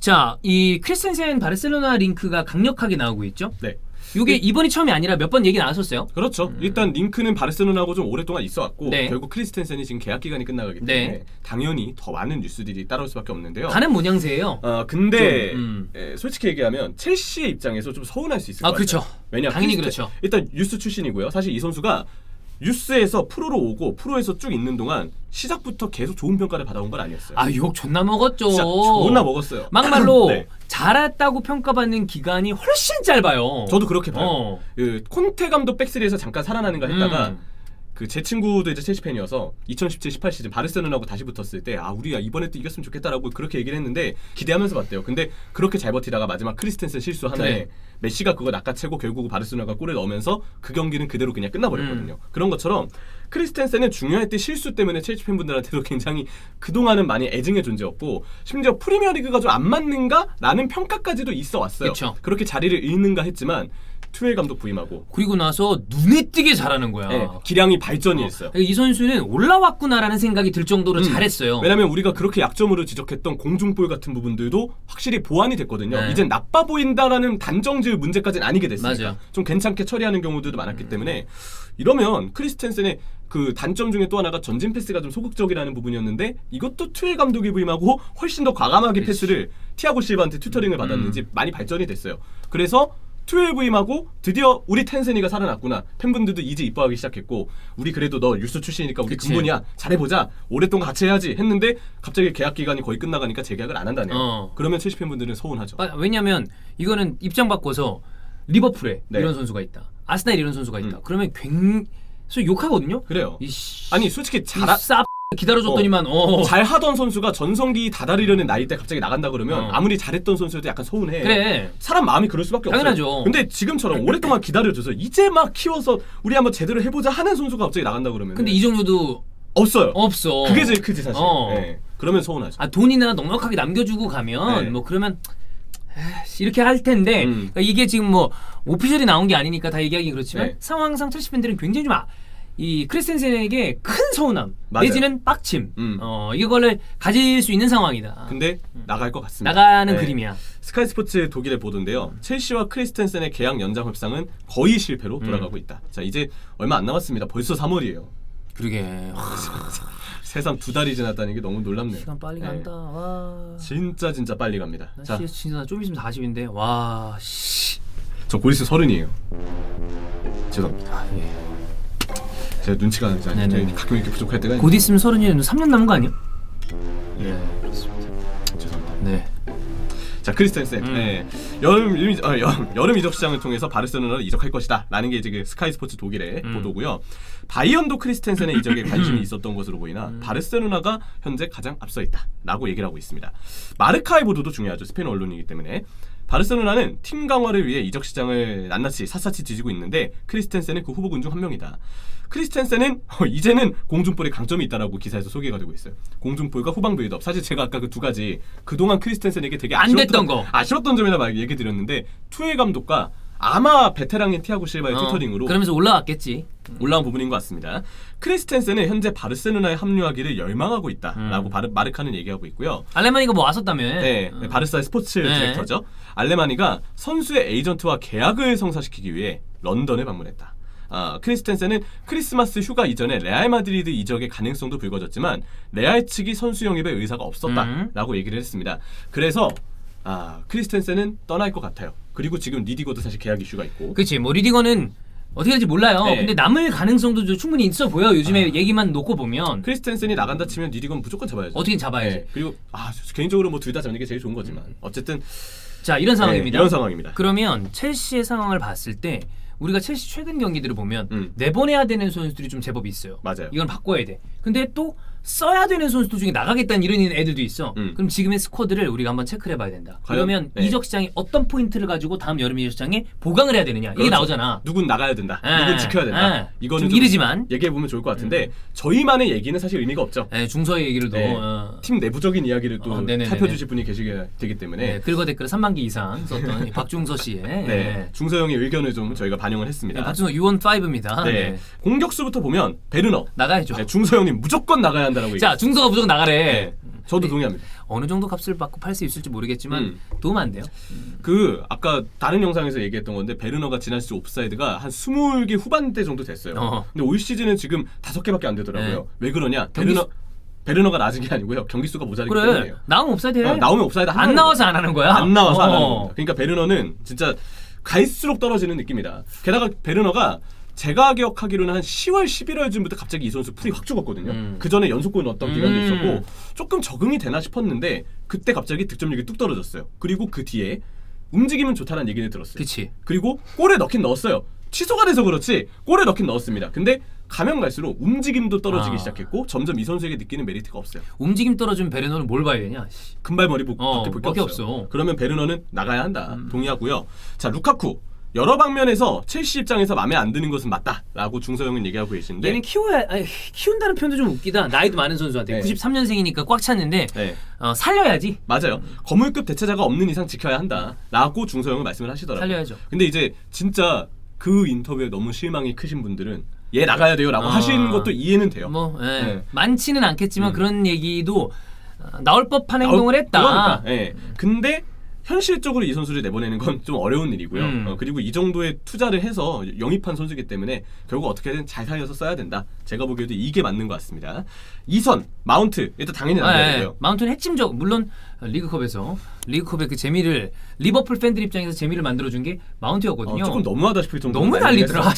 자, 이 크리스텐센 바르셀로나 링크가 강력하게 나오고 있죠. 네. 이게 이번이 처음이 아니라 몇 번 얘기 나왔었어요. 그렇죠. 일단 링크는 바르셀로나하고 좀 오랫동안 있어왔고 네. 결국 크리스텐센이 지금 계약 기간이 끝나가기 때문에 네. 당연히 더 많은 뉴스들이 따라올 수밖에 없는데요. 가는 모양새예요. 근데 좀, 솔직히 얘기하면 첼시의 입장에서 좀 서운할 수 있을 것 그렇죠. 같아요. 왜냐 당연히 그렇죠. 일단 유스 출신이고요. 사실 이 선수가 유스에서 프로로 오고 프로에서 쭉 있는 동안 시작부터 계속 좋은 평가를 받아온 건 아니었어요. 아, 욕 존나 먹었죠. 진짜 존나 먹었어요. 막말로 네. 잘했다고 평가받는 기간이 훨씬 짧아요. 저도 그렇게 봐요. 그 콘테 감독 백스리에서 잠깐 살아나는가 했다가 그 제 친구도 이제 첼시 팬이어서 2017-18 시즌 바르셀로나하고 다시 붙었을 때 우리가 이번에 또 이겼으면 좋겠다라고 그렇게 얘기를 했는데 기대하면서 봤대요. 근데 그렇게 잘 버티다가 마지막 크리스텐센 실수 하나에 그래. 메시가 그거 낚아채고 결국 바르셀로나가 골을 넣으면서 그 경기는 그대로 그냥 끝나버렸거든요. 그런 것처럼 크리스텐센은 중요할 때 실수 때문에 첼시 팬분들한테도 굉장히 그동안은 많이 애증의 존재였고 심지어 프리미어리그가 좀 안 맞는가라는 평가까지도 있어 왔어요. 그쵸. 그렇게 자리를 잃는가 했지만 투엘 감독 부임하고 그리고 나서 눈에 띄게 잘하는 거야. 네, 기량이 발전이 했어요. 이 선수는 올라왔구나라는 생각이 들 정도로 잘했어요. 왜냐면 우리가 그렇게 약점으로 지적했던 공중볼 같은 부분들도 확실히 보완이 됐거든요. 네. 이젠 나빠 보인다라는 단정지을 문제까지는 아니게 됐으니까 맞아요. 좀 괜찮게 처리하는 경우들도 많았기 때문에 이러면 크리스텐센의 그 단점 중에 또 하나가 전진 패스가 좀 소극적이라는 부분이었는데 이것도 투엘 감독이 부임하고 훨씬 더 과감하게 패스를 티아고 실바한테 튜터링을 받았는지 많이 발전이 됐어요. 그래서 투엘 부임하고 드디어 우리 텐센이가 살아났구나. 팬분들도 이제 이뻐하기 시작했고 우리 그래도 너 유스 출신이니까 우리 그치. 근본이야. 잘해보자. 오랫동안 같이 해야지 했는데 갑자기 계약 기간이 거의 끝나가니까 재계약을 안 한다네요. 그러면 첼시 팬분들은 서운하죠. 왜냐면 이거는 입장 바꿔서 리버풀에 네. 이런 선수가 있다. 아스날에 이런 선수가 있다. 그러면 굉장히 욕하거든요. 그래요. 이씨, 아니 솔직히 기다려줬더니만 잘하던 선수가 전성기 다다르려는 나이 때 갑자기 나간다 그러면 아무리 잘했던 선수여도 약간 서운해. 그래. 사람 마음이 그럴 수밖에 당연하죠. 없어요. 근데 지금처럼 오랫동안 기다려줘서 이제 막 키워서 우리 한번 제대로 해보자 하는 선수가 갑자기 나간다 그러면 근데 이 정도도 없어요. 없어. 그게 제일 크지 사실. 네. 그러면 서운하죠. 돈이나 넉넉하게 남겨주고 가면 네. 뭐 그러면 이렇게 할 텐데 그러니까 이게 지금 뭐 오피셜이 나온 게 아니니까 다 얘기하기 그렇지만 네. 상황상 첼시 팬들은 굉장히 좀 이 크리스텐센에게 큰 서운함 맞아요. 내지는 빡침 이거를 가질 수 있는 상황이다. 근데 나갈 것 같습니다. 나가는 네. 그림이야. 스카이 스포츠 독일의 보도인데요. 첼시와 크리스텐센의 계약 연장 협상은 거의 실패로 돌아가고 있다. 자 이제 얼마 안 남았습니다. 벌써 3월이에요. 그러게. 세상 2달이 지났다는 게 너무 놀랍네요. 시간 빨리 네. 간다. 와. 진짜 빨리 갑니다. 자, 진짜 좀 있으면 40인데. 와. 씨. 저 곧 있으면 30이에요. 죄송합니다. 예. 제가 눈치가 네네. 가끔 이렇게 부족할 때가 곧 있으면 30이면 3년 남은 거 아니야? 예, 그렇습니다. 죄송합니다. 네. 자, 크리스텐센. 네. 여름 이적 시장을 통해서 바르셀로나로 이적할 것이다. 라는 게 이제 그 스카이 스포츠 독일의 보도고요. 바이언도 크리스텐센의 이적에 관심이 있었던 것으로 보이나 바르셀로나가 현재 가장 앞서 있다. 라고 얘기를 하고 있습니다. 마르카의 보도도 중요하죠. 스페인 언론이기 때문에. 바르셀로나는 팀 강화를 위해 이적 시장을 낱낱이 샅샅이 뒤지고 있는데 크리스텐센은 그 후보군 중 한 명이다. 크리스텐센은 이제는 공중볼에 강점이 있다라고 기사에서 소개가 되고 있어요. 공중볼과 후방 빌드업. 사실 제가 아까 그 두 가지 그동안 크리스텐센에게 되게 안 됐던 거. 아쉬웠던 점이나 막 얘기 드렸는데 투엘 감독과 아마 베테랑인 티아고 실바의 튜터링으로 그러면서 올라왔겠지. 올라온 부분인 것 같습니다. 크리스텐센은 현재 바르셀로나에 합류하기를 열망하고 있다라고 마르카는 얘기하고 있고요. 알레마니가 뭐 왔었다며. 네, 바르사의 스포츠 디렉터죠. 알레마니가 선수의 에이전트와 계약을 성사시키기 위해 런던에 방문했다. 크리스텐센은 크리스마스 휴가 이전에 레알 마드리드 이적의 가능성도 불거졌지만 레알 측이 선수 영입에 의사가 없었다라고 얘기를 했습니다. 그래서 크리스텐센은 떠날 것 같아요. 그리고 지금 리디거도 사실 계약 이슈가 있고. 그렇지. 뭐 리디거는 어떻게 될지 몰라요. 네. 근데 남을 가능성도 좀 충분히 있어 보여. 요즘에 얘기만 놓고 보면. 크리스텐센이 나간다 치면 리디거는 무조건 잡아야죠. 어떻게든 잡아야지. 네. 그리고 개인적으로 뭐 둘 다 잡는 게 제일 좋은 거지만 어쨌든 자, 이런 상황입니다. 이런 상황입니다. 그러면 첼시의 상황을 봤을 때 우리가 첼시 최근 경기들을 보면 내보내야 되는 선수들이 좀 제법 있어요. 맞아요. 이건 바꿔야 돼. 근데 또 써야 되는 선수들 중에 나가겠다는 이런 애들도 있어. 그럼 지금의 스쿼드를 우리가 한번 체크를 해봐야 된다. 그러면 네. 이적 시장이 어떤 포인트를 가지고 다음 여름 이적 시장에 보강을 해야 되느냐. 이게 그렇죠. 나오잖아. 누군 나가야 된다. 누군 지켜야 된다. 이거는 좀 이르지만 얘기해보면 좋을 것 같은데 저희만의 얘기는 사실 의미가 없죠. 중서의 얘기를 또 네. 팀 내부적인 이야기를 또 네네네네. 살펴주실 분이 계시게 되기 때문에 긁어 댓글 3만 개 이상 썼던 박중서 씨의 네. 중서형의 의견을 좀 저희가 반영을 했습니다. 박중서 U15입니다. 네. 공격수부터 보면 베르너 나가야죠. 중서형님 무조건 나가야 한다라고 자, 중서가 무조건 나가래. 네. 저도 동의합니다. 어느 정도 값을 받고 팔 수 있을지 모르겠지만 도움 안 돼요. 그 아까 다른 영상에서 얘기했던 건데 베르너가 지난 시즌 옵사이드가 한 20개 후반대 정도 됐어요. 근데 올 시즌은 지금 5개밖에 안 되더라고요. 네. 왜 그러냐? 베르너가 낮은 게 아니고요. 경기 수가 모자라기 그래. 때문에요. 나오면 옵사이드 해. 나오면 옵사이드 안 나와서 안 하는 거야. 안 나와서 안 하는 겁니다. 그러니까 베르너는 진짜 갈수록 떨어지는 느낌이다. 게다가 베르너가 제가 기억하기로는 한 10월, 11월쯤부터 갑자기 이 선수 풀이 확 죽었거든요. 그 전에 연속골 넣었던 기간도 있었고 조금 적응이 되나 싶었는데 그때 갑자기 득점력이 뚝 떨어졌어요. 그리고 그 뒤에 움직이면 좋다는 얘기를 들었어요. 그치. 그리고 골에 넣긴 넣었어요. 취소가 돼서 그렇지 골에 넣긴 넣었습니다. 근데 가면 갈수록 움직임도 떨어지기 시작했고 점점 이 선수에게 느끼는 메리트가 없어요. 움직임 떨어지면 베르너는 뭘 봐야 되냐? 금발머리 밖에 볼 게 없어요. 그러면 베르너는 나가야 한다. 동의하고요. 자, 루카쿠. 여러 방면에서 첼시 입장에서 마음에 안 드는 것은 맞다라고 중서영은 얘기하고 계신데 얘는 키운다는 표현도 좀 웃기다. 나이도 많은 선수한테 93년생이니까 꽉 찼는데 살려야지. 맞아요. 거물급 대체자가 없는 이상 지켜야 한다라고 중서영은 말씀을 하시더라고요. 살려야죠. 근데 이제 진짜 그 인터뷰에 너무 실망이 크신 분들은 얘 나가야 돼요라고 하시는 것도 이해는 돼요. 많지는 않겠지만 그런 얘기도 나올 법한 행동을 했다. 그러니까, 근데 현실적으로 이 선수를 내보내는 건 좀 어려운 일이고요. 그리고 이 정도의 투자를 해서 영입한 선수이기 때문에 결국 어떻게든 잘 살려서 써야 된다. 제가 보기에도 이게 맞는 것 같습니다. 2선 마운트 일단 당연히 남겨야 되고요. 마운트는 핵심적 물론 리그컵의 그 재미를 리버풀 팬들 입장에서 재미를 만들어준 게 마운트였거든요. 조금 너무하다 싶을 정도로 너무 난리더라.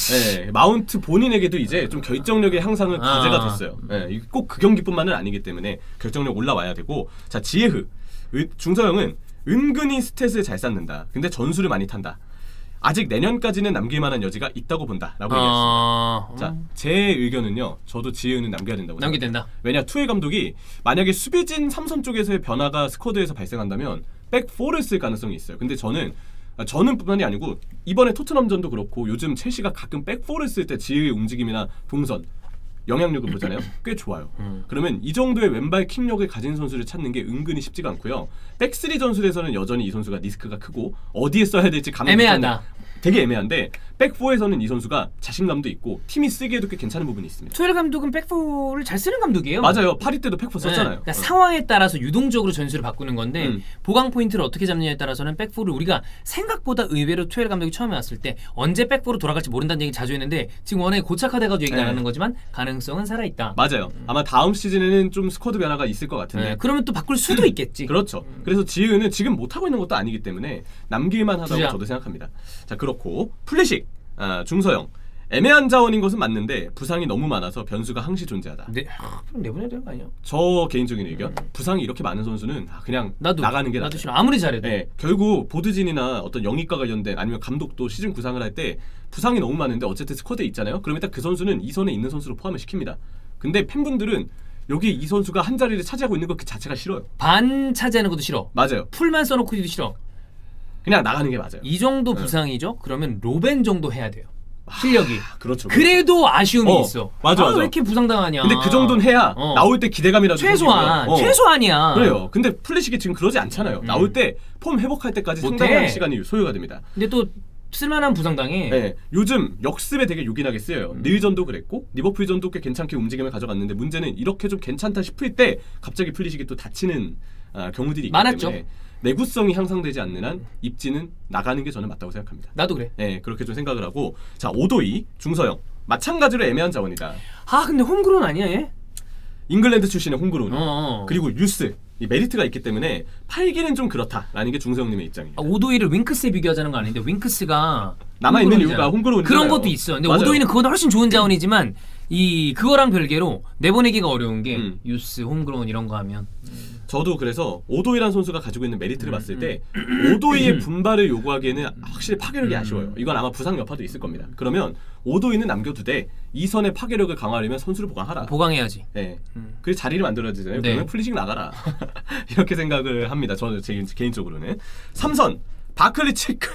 마운트 본인에게도 이제 좀 결정력의 향상은 과제가 됐어요. 꼭 그 경기뿐만은 아니기 때문에 결정력 올라와야 되고 자 지에흐 중서영은 은근히 스탯을 잘 쌓는다. 근데 전술을 많이 탄다. 아직 내년까지는 남길 만한 여지가 있다고 본다라고 얘기했습니다. 자, 제 의견은요. 저도 지혜은은 남겨야 된다고 남겨야 된다. 왜냐 투엘 감독이 만약에 수비진 3선 쪽에서의 변화가 스쿼드에서 발생한다면 백4를 쓸 가능성이 있어요. 근데 저는 뿐만이 아니고 이번에 토트넘전도 그렇고 요즘 첼시가 가끔 백4를 쓸 때 지혜의 움직임이나 동선 영향력을 보잖아요. 꽤 좋아요. 그러면 이 정도의 왼발 킥력을 가진 선수를 찾는 게 은근히 쉽지가 않고요. 백3 전술에서는 여전히 이 선수가 리스크가 크고 어디에 써야 될지 감이 애매하다. 되게 애매한데 백4에서는 이 선수가 자신감도 있고 팀이 쓰기에도 꽤 괜찮은 부분이 있습니다. 투엘 감독은 백포를 잘 쓰는 감독이에요. 맞아요. 파리 때도 백4 썼잖아요. 그러니까 상황에 따라서 유동적으로 전술을 바꾸는 건데 보강 포인트를 어떻게 잡느냐에 따라서는 백포를 우리가 생각보다 의외로 투엘 감독이 처음에 왔을 때 언제 백포로 돌아갈지 모른다는 얘기 자주 했는데 지금 워낙에 고착화돼가지고 얘기를 안 하는 거지만 가능성은 살아있다. 맞아요. 아마 다음 시즌에는 좀 스쿼드 변화가 있을 것 같은데 그러면 또 바꿀 수도 있겠지. 그렇죠. 그래서 지은은 지금 못하고 있는 것도 아니기 때문에 남길만 하다고 저도 생각합니다. 자 그렇고 플래식 중서영 애매한 자원인 것은 맞는데 부상이 너무 많아서 변수가 항시 존재하다. 내보내야 되는 거 아니야? 저 개인적인 의견. 부상이 이렇게 많은 선수는 그냥 나가는 게 나도 싫어. 아무리 잘해도. 결국 보드진이나 어떤 영입과 관련된 아니면 감독도 시즌 구상을 할 때 부상이 너무 많은데 어쨌든 스쿼드에 있잖아요. 그러면 딱 그 선수는 이 선에 있는 선수로 포함을 시킵니다. 근데 팬분들은 여기 이 선수가 한 자리를 차지하고 있는 것 그 자체가 싫어요. 반 차지하는 것도 싫어. 맞아요. 풀만 써놓고 해도 싫어. 그냥 나가는 게 맞아요. 이 정도 부상이죠? 그러면 로벤 정도 해야 돼요. 실력이. 그렇죠. 그래도 아쉬움이 있어. 맞아. 왜 이렇게 부상당하냐. 근데 그 정도는 해야 나올 때 기대감이라도 최소한이야. 그래요. 근데 플래식이 지금 그러지 않잖아요. 나올 때 폼 회복할 때까지 상당한 시간이 소요가 됩니다. 근데 또 쓸만한 부상당해. 요즘 역습에 되게 요긴하게 쓰여요. 닐전도 그랬고 리버풀전도 꽤 괜찮게 움직임을 가져갔는데 문제는 이렇게 좀 괜찮다 싶을 때 갑자기 플래식이 또 다치는 경우들이 있기 많았죠. 때문에 내구성이 향상되지 않는 한 입지는 나가는 게 저는 맞다고 생각합니다. 나도 그래. 그렇게 좀 생각을 하고 자 오도이 중서영 마찬가지로 애매한 자원이다. 근데 홈그론 아니야 얘? 잉글랜드 출신의 홈그론 그리고 유스 이 메리트가 있기 때문에 팔기는 좀 그렇다라는 게 중서영님의 입장이에요. 오도이를 윙크스에 비교하자는 건 아닌데 윙크스가 남아있는 이유가 홈그론 그런 것도 있어. 근데 맞아요. 오도이는 그보다 훨씬 좋은 자원이지만 그거랑 별개로 내보내기가 어려운 게 유스, 홈그론 이런 거 하면 저도 그래서 오도이라는 선수가 가지고 있는 메리트를 봤을 때 오도이의 분발을 요구하기에는 확실히 파괴력이 아쉬워요. 이건 아마 부상 여파도 있을 겁니다. 그러면 오도이는 남겨두되 이 선의 파괴력을 강화하려면 선수를 보강하라. 보강해야지. 그래서 자리를 만들어야 되잖아요. 그러면 플리식 나가라. 이렇게 생각을 합니다. 저는 제 개인적으로는 3선 바클리 체크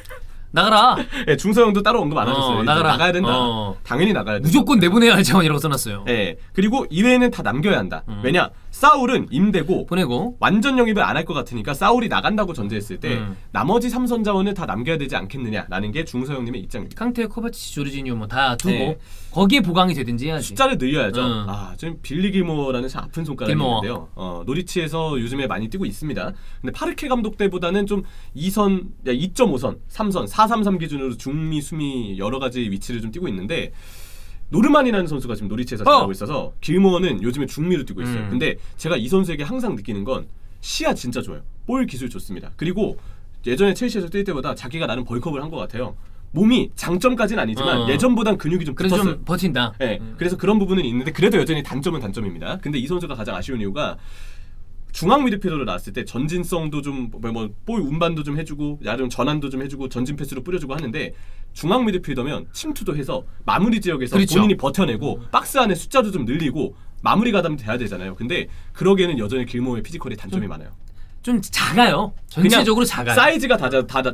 나가라. 예, 중서영도 따로 언급 안 하셨어요. 이제 나가라. 나가야 된다. 당연히 나가야 된다. 무조건 내보내야 할 자원이라고 써놨어요. 예. 그리고 이외에는 다 남겨야 한다. 왜냐? 사울은 임대고 보내고 완전 영입을 안 할 것 같으니까 사울이 나간다고 전제했을 때 나머지 3선 자원을 다 남겨야 되지 않겠느냐라는 게 중서영님의 입장입니다. 캉테, 코바치, 조르지니오 뭐 다 두고 네. 거기에 보강이 되든지 해야지. 숫자를 늘려야죠. 지금 빌리 길모어라는 참 아픈 손가락이 길모어. 있는데요. 노리치에서 요즘에 많이 뛰고 있습니다. 근데 파르케 감독 때보다는 좀 2선, 2.5선, 3선, 4-3-3 기준으로 중미, 수미 여러 가지 위치를 좀 뛰고 있는데 노르만이라는 선수가 지금 노리치에서 잘하고 있어서 길모어는 요즘에 중미로 뛰고 있어요. 근데 제가 이 선수에게 항상 느끼는 건 시야 진짜 좋아요. 볼 기술 좋습니다. 그리고 예전에 첼시에서 뛸 때보다 자기가 나름 벌크업을 한 것 같아요. 몸이 장점까지는 아니지만 예전보단 근육이 좀 그래서 붙었어요. 좀 버틴다. 네, 그래서 그런 부분은 있는데 그래도 여전히 단점은 단점입니다. 근데 이 선수가 가장 아쉬운 이유가 중앙 미드필더로 나왔을 때 전진성도 좀 볼 운반도 좀 해주고 야름 전환도 좀 해주고 전진 패스로 뿌려주고 하는데 중앙 미드필더면 침투도 해서 마무리 지역에서 그렇죠. 본인이 버텨내고 박스 안에 숫자도 좀 늘리고 마무리 가담 돼야 되잖아요. 근데 그러기에는 여전히 길모의 피지컬이 단점이 많아요. 좀 작아요. 전체적으로 작아요. 사이즈가 다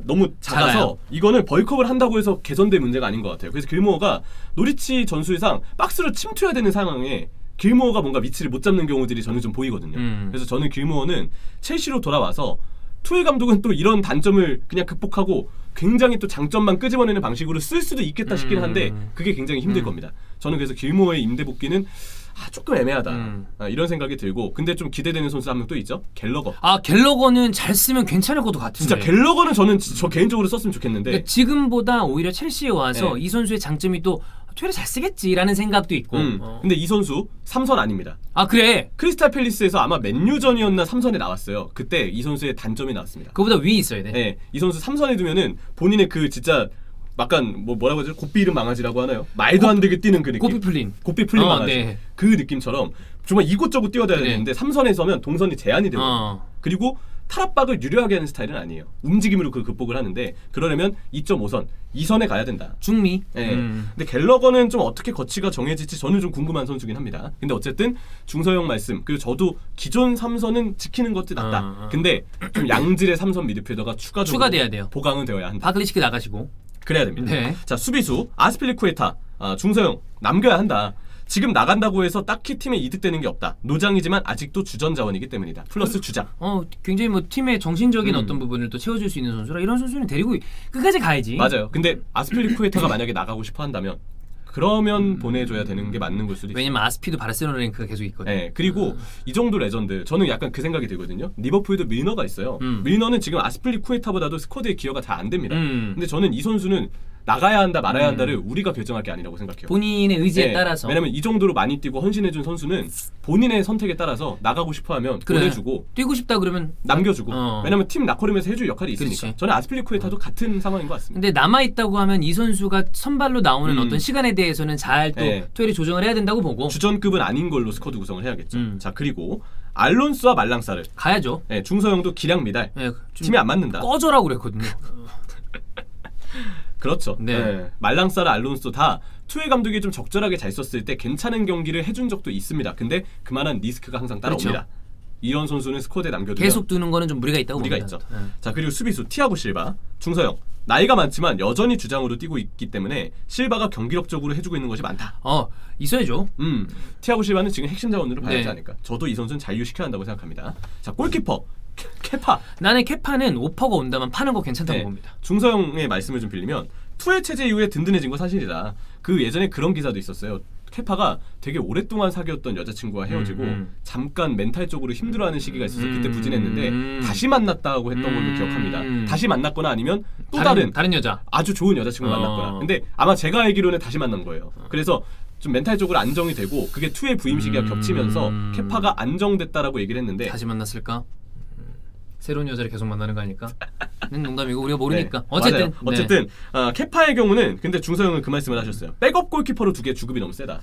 너무 작아서 작아요. 이거는 벌크업을 한다고 해서 개선될 문제가 아닌 것 같아요. 그래서 길모어가 노리치 전술상 박스를 침투해야 되는 상황에 길모어가 뭔가 위치를 못 잡는 경우들이 저는 좀 보이거든요. 그래서 저는 길모어는 첼시로 돌아와서 투엘 감독은 또 이런 단점을 그냥 극복하고 굉장히 또 장점만 끄집어내는 방식으로 쓸 수도 있겠다 싶긴 한데 그게 굉장히 힘들 겁니다. 저는 그래서 길모어의 임대 복귀는 조금 애매하다 이런 생각이 들고 근데 좀 기대되는 선수 한 명 또 있죠. 갤러거. 갤러거는 잘 쓰면 괜찮을 것도 같은데. 진짜 갤러거는 저는 저 개인적으로 썼으면 좋겠는데 그러니까 지금보다 오히려 첼시에 와서 네. 이 선수의 장점이 또 투엘을 잘 쓰겠지라는 생각도 있고. 근데 이 선수 3선 아닙니다. 그래. 크리스탈 팰리스에서 아마 맨유전이었나 3선에 나왔어요. 그때 이 선수의 단점이 나왔습니다. 그거보다 위에 있어야 돼. 네, 이 선수 3선에 두면은 본인의 그 진짜 약간 뭐라고 하죠? 곱비 이름 망아지라고 하나요? 말도 안 되게 뛰는 그 느낌. 곱비 풀린 망아지. 네. 그 느낌처럼 정말 이곳저곳 뛰어다녀야 네. 되는데 3선에 서면 동선이 제한이 되고 그리고 탈압박을 유리하게 하는 스타일은 아니에요. 움직임으로 그 극복을 하는데 그러려면 2.5선, 2선에 가야 된다. 중미. 네. 근데 갤러거는 좀 어떻게 거치가 정해질지 저는 좀 궁금한 선수긴 합니다. 근데 어쨌든 중서영 말씀 그리고 저도 기존 3선은 지키는 것도 낫다. 근데 좀 양질의 3선 미드필더가 추가돼야 돼요. 보강은 되어야 한다. 바글리시키 나가시고. 그래야 됩니다. 네. 자 수비수 아스필리쿠에타 중서영 남겨야 한다. 지금 나간다고 해서 딱히 팀에 이득되는 게 없다. 노장이지만 아직도 주전 자원이기 때문이다. 플러스 주장. 굉장히 뭐 팀의 정신적인 어떤 부분을 또 채워줄 수 있는 선수라 이런 선수는 데리고 끝까지 가야지. 맞아요. 근데 아스필리쿠에타가 만약에 나가고 싶어 한다면 그러면 보내줘야 되는 게 맞는 걸 수도 있어요. 왜냐면 아스피도 바르셀로나 랭크가 계속 있거든요. 네, 그리고 이 정도 레전드 저는 약간 그 생각이 들거든요. 리버풀도 밀너가 있어요. 밀너는 지금 아스필리쿠에타보다도 스쿼드에 기여가 잘 안 됩니다. 근데 저는 이 선수는 나가야 한다 말아야 한다를 우리가 결정할 게 아니라고 생각해요. 본인의 의지에 네, 따라서. 왜냐면 이 정도로 많이 뛰고 헌신해준 선수는 본인의 선택에 따라서 나가고 싶어하면 그래. 보내주고 뛰고 싶다 그러면 남겨주고 왜냐면 팀 라커룸에서 해줄 역할이 있으니까. 그렇지. 저는 아스필리쿠에타도 같은 상황인 것 같습니다. 근데 남아있다고 하면 이 선수가 선발로 나오는 어떤 시간에 대해서는 잘 또 네. 투엘이 조정을 해야 된다고 보고 주전급은 아닌 걸로 스쿼드 구성을 해야겠죠. 자 그리고 알론소와 말랑사르 가야죠. 네, 중서영도 기량 미달 네, 팀이 안 맞는다. 꺼져라고 그랬거든요. 그렇죠. 네. 네. 말랑사르 알론소 다 투엘 감독이 좀 적절하게 잘 썼을 때 괜찮은 경기를 해준 적도 있습니다. 근데 그만한 리스크가 항상 따라옵니다. 그렇죠. 이런 선수는 스쿼드에 남겨두면 계속 두는 거는 좀 무리가 있다고 무리가 봅니다. 있죠. 네. 자 그리고 수비수 티아고 실바, 중서영 나이가 많지만 여전히 주장으로 뛰고 있기 때문에 실바가 경기력적으로 해주고 있는 것이 많다. 있어야죠. 티아고 실바는 지금 핵심 자원으로 봐야 하지 네. 않을까. 저도 이 선수는 잔류시켜야 한다고 생각합니다. 자 골키퍼 케파. 나는 케파는 오퍼가 온다면 파는 거 괜찮다고 네. 봅니다. 중서영의 말씀을 좀 빌리면 투엘 체제 이후에 든든해진 건 사실이다. 그 예전에 그런 기사도 있었어요. 케파가 되게 오랫동안 사귀었던 여자친구와 헤어지고 잠깐 멘탈적으로 힘들어하는 시기가 있어서 그때 부진했는데 다시 만났다고 했던 걸로 기억합니다. 다시 만났거나 아니면 또 다른 여자. 아주 좋은 여자친구 만났거나. 근데 아마 제가 알기로는 다시 만난 거예요. 그래서 좀 멘탈적으로 안정이 되고 그게 투의 부임 시기가 겹치면서 케파가 안정됐다라고 얘기를 했는데 다시 만났을까? 새로운 여자를 계속 만나는 거 아닐까? 농담이고 우리가 모르니까. 네, 어쨌든 맞아요. 어쨌든 케파의 경우는 근데 중서영은 그 말씀을 하셨어요. 백업 골키퍼로 두개 주급이 너무 세다.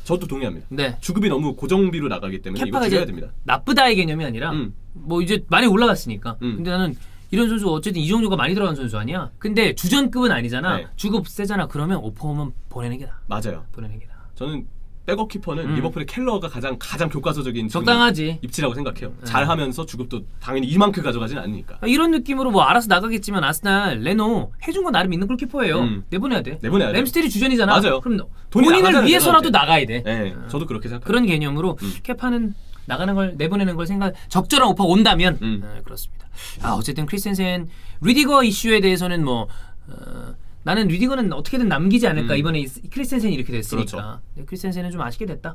저도 동의합니다. 네. 주급이 너무 고정비로 나가기 때문에 이거 케파가 줄여야 이제 됩니다. 나쁘다의 개념이 아니라 뭐 이제 많이 올라갔으니까. 근데 나는 이런 선수 어쨌든 이정도가 많이 들어간 선수 아니야. 근데 주전급은 아니잖아. 네. 주급 세잖아. 그러면 오퍼 오면 보내는 게 나아. 맞아요. 보내는 게 나아. 저는 백업 키퍼는 리버풀의 켈러가 가장 교과서적인 지금 적당하지. 입지라고 생각해요. 잘하면서 주급도 당연히 이만큼 가져가진 않으니까. 이런 느낌으로 뭐 알아서 나가겠지만 아스날 레노 해준 거 나름 있는 골키퍼예요. 내보내야 돼. 내보내야 돼. 램스텔이 주전이잖아. 맞아요. 그럼 돈이 본인을 나가잖아요, 위해서라도 저한테. 나가야 돼. 네, 저도 그렇게 생각해요. 그런 개념으로 케파는 나가는 걸 내보내는 걸 생각 적절한 오퍼가 온다면 그렇습니다. 어쨌든 크리스텐센 리디거 이슈에 대해서는 뭐 나는 리디거는 어떻게든 남기지 않을까 이번에 크리스텐센이 이렇게 됐으니까. 그렇죠. 크리스텐센은 좀 아쉽게 됐다.